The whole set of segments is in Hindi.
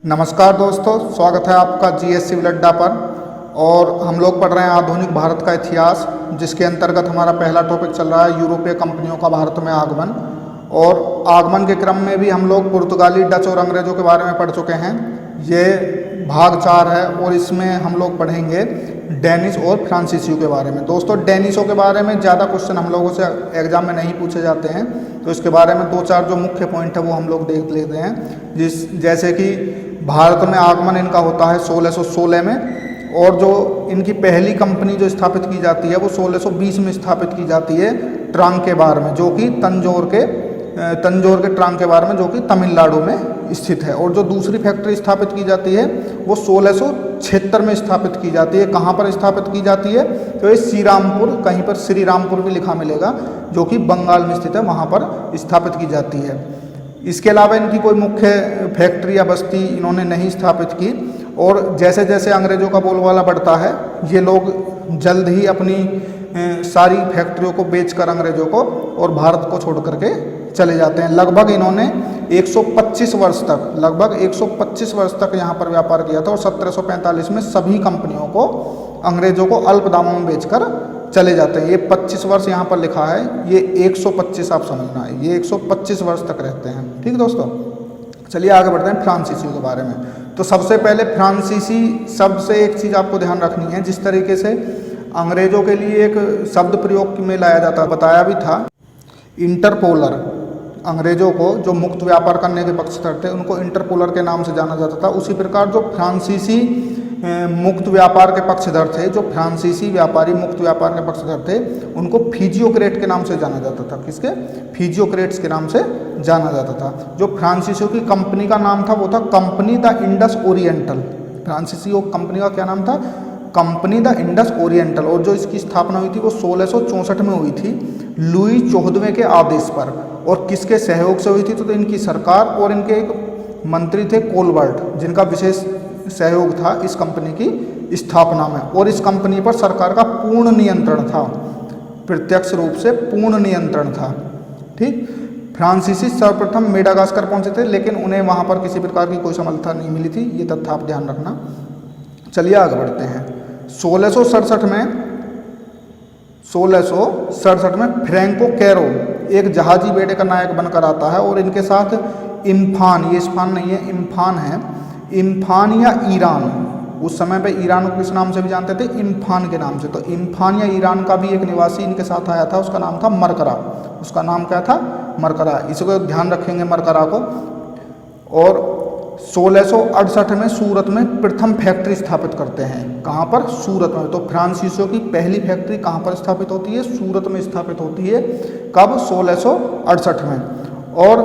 नमस्कार दोस्तों, स्वागत है आपका जीएस सिविल अड्डा पर। और हम लोग पढ़ रहे हैं आधुनिक भारत का इतिहास, जिसके अंतर्गत हमारा पहला टॉपिक चल रहा है यूरोपीय कंपनियों का भारत में आगमन। और आगमन के क्रम में भी हम लोग पुर्तगाली, डच और अंग्रेज़ों के बारे में पढ़ चुके हैं। ये भाग 4 है और इसमें हम लोग पढ़ेंगे डेनिश और फ्रांसीसियों के बारे में। दोस्तों, डेनिशों के बारे में ज़्यादा क्वेश्चन हम लोगों से एग्जाम में नहीं पूछे जाते हैं, तो इसके बारे में 2-4 जो मुख्य पॉइंट है वो हम लोग देख लेते हैं। जैसे कि भारत में आगमन इनका होता है 1616 में, और जो इनकी पहली कंपनी जो स्थापित की जाती है वो 1620 में स्थापित की जाती है ट्रांकेबार में, जो कि तंजौर के ट्रांकेबार में, जो कि तमिलनाडु में स्थित है। और जो दूसरी फैक्ट्री स्थापित की जाती है वो 1676 में स्थापित की जाती है। कहाँ पर स्थापित की जाती है? तो ये श्रीरामपुर, कहीं पर श्रीरामपुर भी लिखा मिलेगा, जो कि बंगाल में स्थित है, वहाँ पर स्थापित की जाती है। इसके अलावा इनकी कोई मुख्य फैक्ट्री या बस्ती इन्होंने नहीं स्थापित की। और जैसे जैसे अंग्रेज़ों का बोलबाला बढ़ता है, ये लोग जल्द ही अपनी सारी फैक्ट्रियों को बेचकर अंग्रेज़ों को और भारत को छोड़ करके चले जाते हैं। लगभग इन्होंने 125 वर्ष तक यहाँ पर व्यापार किया था। और 1745 में सभी कंपनियों को अंग्रेज़ों को अल्प दामों में बेचकर चले जाते हैं। ये 25 वर्ष यहाँ पर लिखा है, ये 125 आप समझना है, ये 125 वर्ष तक रहते हैं। ठीक दोस्तों, चलिए आगे बढ़ते हैं फ्रांसीसियों के बारे में। तो सबसे पहले फ्रांसीसी शब्द से एक चीज़ आपको ध्यान रखनी है। जिस तरीके से अंग्रेज़ों के लिए एक शब्द प्रयोग में लाया जाता, बताया भी था, इंटरपोलर, अंग्रेज़ों को जो मुक्त व्यापार करने के पक्षधर थे उनको इंटरपोलर के नाम से जाना जाता था। उसी प्रकार जो फ्रांसीसी मुक्त व्यापार के पक्षधर थे, जो फ्रांसीसी व्यापारी मुक्त व्यापार के पक्षधर थे, उनको फिजियोक्रेट के नाम से जाना जाता था। किसके? फिजियोक्रेट्स के नाम से जाना जाता था। जो फ्रांसीसियों की कंपनी का नाम था वो था कंपनी द इंडस ओरिएंटल। फ्रांसीसियों कंपनी का क्या नाम था? Company the Indus Oriental. और जो इसकी स्थापना हुई थी वो 1664 में हुई थी, लुई 14वें के आदेश पर। और किसके सहयोग से हुई थी? तो इनकी सरकार और इनके एक मंत्री थे कोलबर्ट, जिनका विशेष सहयोग था इस कंपनी की स्थापना में। और इस कंपनी पर सरकार का पूर्ण नियंत्रण था, प्रत्यक्ष रूप से पूर्ण नियंत्रण था। ठीक, फ्रांसीसी सर्वप्रथम मेडागास्कर पहुंचे थे, लेकिन उन्हें वहां पर किसी प्रकार की कोई सफलता नहीं मिली थी। ये तथ्य आप ध्यान रखना। चलिए आगे बढ़ते हैं। 1667 में फ्रैंको कैरो एक जहाजी बेड़े का नायक बनकर आता है। और इनके साथ इम्फान, ये इस्फान नहीं है, इम्फान है, इम्फान या ईरान, उस समय पे ईरान को किस नाम से भी जानते थे? इम्फान के नाम से। तो इम्फान या ईरान का भी एक निवासी इनके साथ आया था, उसका नाम था मरकरा। उसका नाम क्या था? मरकरा। इसको ध्यान रखेंगे, मरकरा को। और 1668 में सूरत में प्रथम फैक्ट्री स्थापित करते हैं। कहाँ पर? सूरत में। तो फ्रांसीसियों की पहली फैक्ट्री कहाँ पर स्थापित होती है? सूरत में स्थापित होती है। कब? 1668 में। और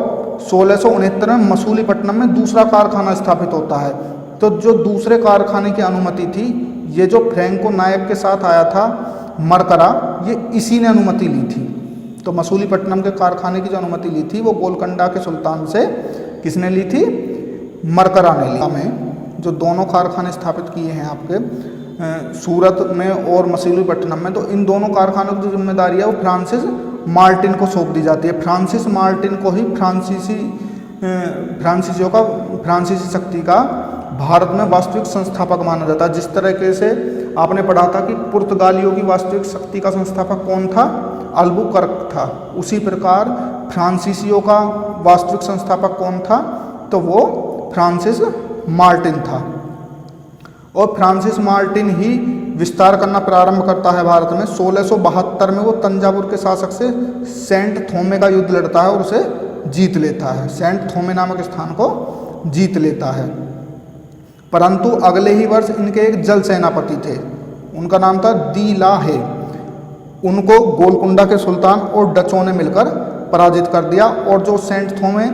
1669 में मसूलीपट्टनम में दूसरा कारखाना स्थापित होता है। तो जो दूसरे कारखाने की अनुमति थी, ये जो फ्रैंको नायक के साथ आया था मरकरा, ये इसी ने अनुमति ली थी। तो मसूलीपट्टनम के कारखाने की जो अनुमति ली थी वो गोलकोंडा के सुल्तान से किसने ली थी? मरकरा ने ली। में जो दोनों कारखाने स्थापित किए हैं आपके सूरत में और मसूलीपट्टनम में, तो इन दोनों कारखानों की जो जिम्मेदारी है वो फ्रांसिस मार्टिन को सौंप दी जाती है। फ्रांसिस मार्टिन को ही फ्रांसीसी शक्ति का भारत में वास्तविक संस्थापक माना जाता है। जिस तरीके से आपने पढ़ा था कि पुर्तगालियों की वास्तविक शक्ति का संस्थापक कौन था? अल्बुकर्क था। उसी प्रकार फ्रांसीसियों का वास्तविक संस्थापक कौन था? तो वो फ्रांसिस मार्टिन था। और फ्रांसिस मार्टिन ही विस्तार करना प्रारंभ करता है भारत में। 1672 में वो तंजावुर के शासक से सेंट थोमे का युद्ध लड़ता है और उसे जीत लेता है। सेंट थोमे नामक स्थान को जीत लेता है। परंतु अगले ही वर्ष इनके एक जल सेनापति थे, उनका नाम था दी ला हे। उनको गोलकुंडा के सुल्तान और डचों ने मिलकर पराजित कर दिया। और जो सेंट थोमे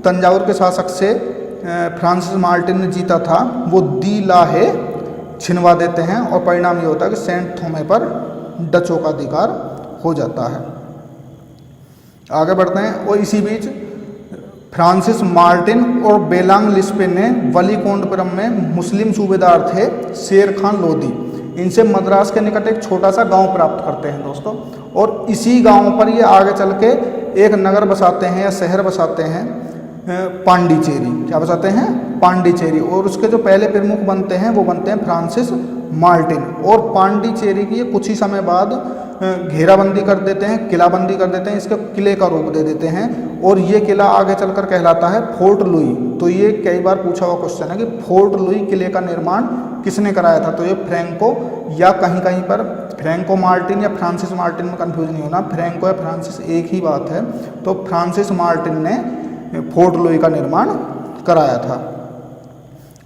तंजावुर के शासक से फ्रांसिस मार्टिन ने जीता था, वो दी ला हे छिनवा देते हैं। और परिणाम ये होता है कि सेंट थोमे पर डचों का अधिकार हो जाता है। आगे बढ़ते हैं। और इसी बीच फ्रांसिस मार्टिन और बेलांग लिस्पे ने वलीकोंडपुरम में मुस्लिम सूबेदार थे शेर खान लोदी, इनसे मद्रास के निकट एक छोटा सा गांव प्राप्त करते हैं दोस्तों। और इसी गांव पर ये आगे चल के एक नगर बसाते हैं या शहर बसाते हैं, पांडिचेरी। क्या बसाते हैं? पांडिचेरी, और उसके जो पहले प्रमुख बनते हैं वो बनते हैं फ्रांसिस मार्टिन। और पांडिचेरी की ये कुछ ही समय बाद घेराबंदी कर देते हैं, किलाबंदी कर देते हैं, इसके किले का रूप दे देते हैं, और ये किला आगे चलकर कहलाता है फोर्ट लुई। तो ये कई बार पूछा हुआ क्वेश्चन है कि फोर्ट लुई किले का निर्माण किसने कराया था, तो ये फ्रैंको या कहीं कहीं पर फ्रैंको मार्टिन या फ्रांसिस मार्टिन में कंफ्यूज नहीं होना, फ्रैंको या फ्रांसिस एक ही बात है। तो फ्रांसिस मार्टिन ने फोर्ट लुई का निर्माण कराया था।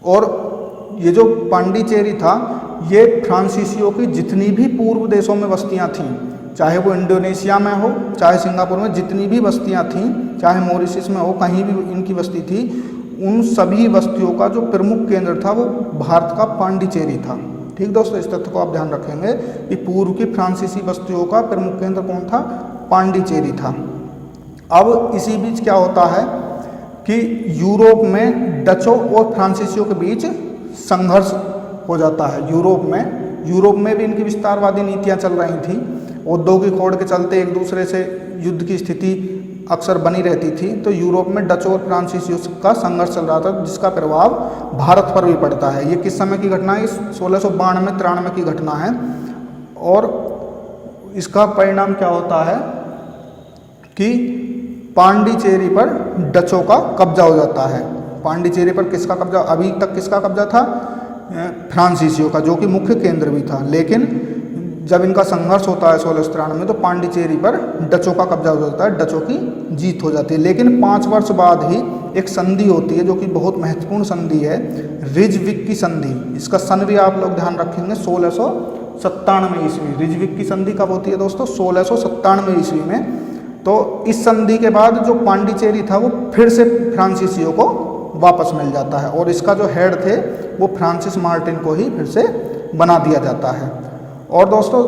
और ये जो पांडिचेरी था ये फ्रांसीसियों की जितनी भी पूर्व देशों में बस्तियां थीं, चाहे वो इंडोनेशिया में हो, चाहे सिंगापुर में, जितनी भी बस्तियां थीं, चाहे मॉरिशस में हो, कहीं भी इनकी बस्ती थी, उन सभी बस्तियों का जो प्रमुख केंद्र था वो भारत का पांडिचेरी था। ठीक दोस्तों, इस तथ्य को आप ध्यान रखेंगे कि पूर्व की फ्रांसीसी बस्तियों का प्रमुख केंद्र कौन था, पांडिचेरी था। अब इसी बीच क्या होता है कि यूरोप में डचों और फ्रांसीसियों के बीच संघर्ष हो जाता है। यूरोप में भी इनकी विस्तारवादी नीतियां चल रही थी, औद्योगिक होड़ के चलते एक दूसरे से युद्ध की स्थिति अक्सर बनी रहती थी। तो यूरोप में डचों और फ्रांसीसियों का संघर्ष चल रहा था, जिसका प्रभाव भारत पर भी पड़ता है। ये किस समय की घटना है, 1692-93 की घटना है। और इसका परिणाम क्या होता है कि पांडिचेरी पर डचों का कब्जा हो जाता है। पांडिचेरी पर किसका कब्जा, अभी तक किसका कब्जा था, फ्रांसीसियों का, जो कि मुख्य केंद्र भी था। लेकिन जब इनका संघर्ष होता है 1693 में, तो पांडिचेरी पर डचों का कब्जा हो जाता है, डचों की जीत हो जाती है। लेकिन 5 वर्ष बाद ही एक संधि होती है जो कि बहुत महत्वपूर्ण संधि है, रिजविक की संधि। इसका सन भी आप लोग ध्यान रखेंगे, 1697 ईस्वी। रिजविक की संधि कब होती है दोस्तों, 1697 ईस्वी में। तो इस संधि के बाद जो पांडिचेरी था वो फिर से फ्रांसीसियों को वापस मिल जाता है, और इसका जो हेड थे वो फ्रांसिस मार्टिन को ही फिर से बना दिया जाता है। और दोस्तों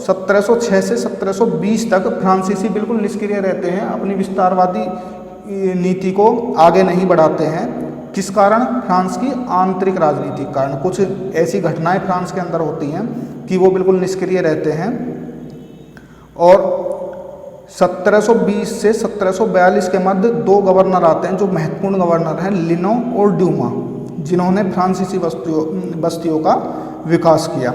1706 से 1720 तक फ्रांसीसी बिल्कुल निष्क्रिय रहते हैं, अपनी विस्तारवादी नीति को आगे नहीं बढ़ाते हैं। किस कारण, फ्रांस की आंतरिक राजनीति के कारण। कुछ ऐसी घटनाएं फ्रांस के अंदर होती हैं कि वो बिल्कुल निष्क्रिय रहते हैं। और 1720 से 1742 के मध्य 2 गवर्नर आते हैं जो महत्वपूर्ण गवर्नर हैं, लिनो और ड्यूमा, जिन्होंने फ्रांसीसी बस्तियों का विकास किया।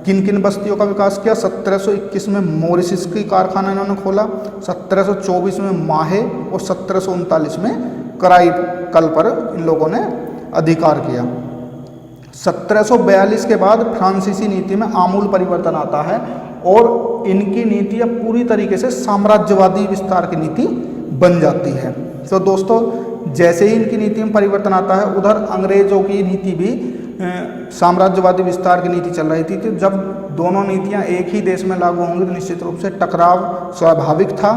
किन किन बस्तियों का विकास किया, 1721 में मॉरिशस की कारखाना इन्होंने खोला, 1724 में माहे, और 1739 में कराईकल पर इन लोगों ने अधिकार किया। 1742 के बाद फ्रांसीसी नीति में आमूल परिवर्तन आता है, और इनकी नीति अब पूरी तरीके से साम्राज्यवादी विस्तार की नीति बन जाती है। तो दोस्तों जैसे ही इनकी नीति में परिवर्तन आता है, उधर अंग्रेजों की नीति भी साम्राज्यवादी विस्तार की नीति चल रही थी। तो जब दोनों नीतियां एक ही देश में लागू होंगी तो निश्चित रूप से टकराव स्वाभाविक था,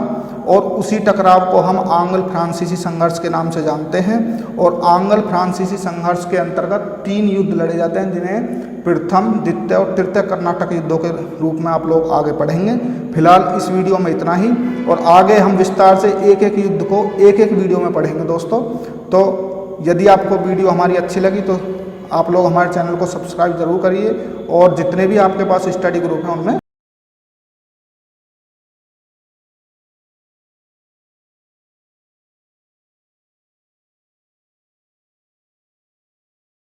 और उसी टकराव को हम आंग्ल फ्रांसीसी संघर्ष के नाम से जानते हैं। और आंग्ल फ्रांसीसी संघर्ष के अंतर्गत 3 युद्ध लड़े जाते हैं, जिन्हें प्रथम, द्वितीय और तृतीय कर्नाटक युद्धों के रूप में आप लोग आगे पढ़ेंगे। फिलहाल इस वीडियो में इतना ही, और आगे हम विस्तार से एक एक युद्ध को एक एक वीडियो में पढ़ेंगे दोस्तों। तो यदि आपको वीडियो हमारी अच्छी लगी तो आप लोग हमारे चैनल को सब्सक्राइब जरूर करिए, और जितने भी आपके पास स्टडी ग्रुप हैं उनमें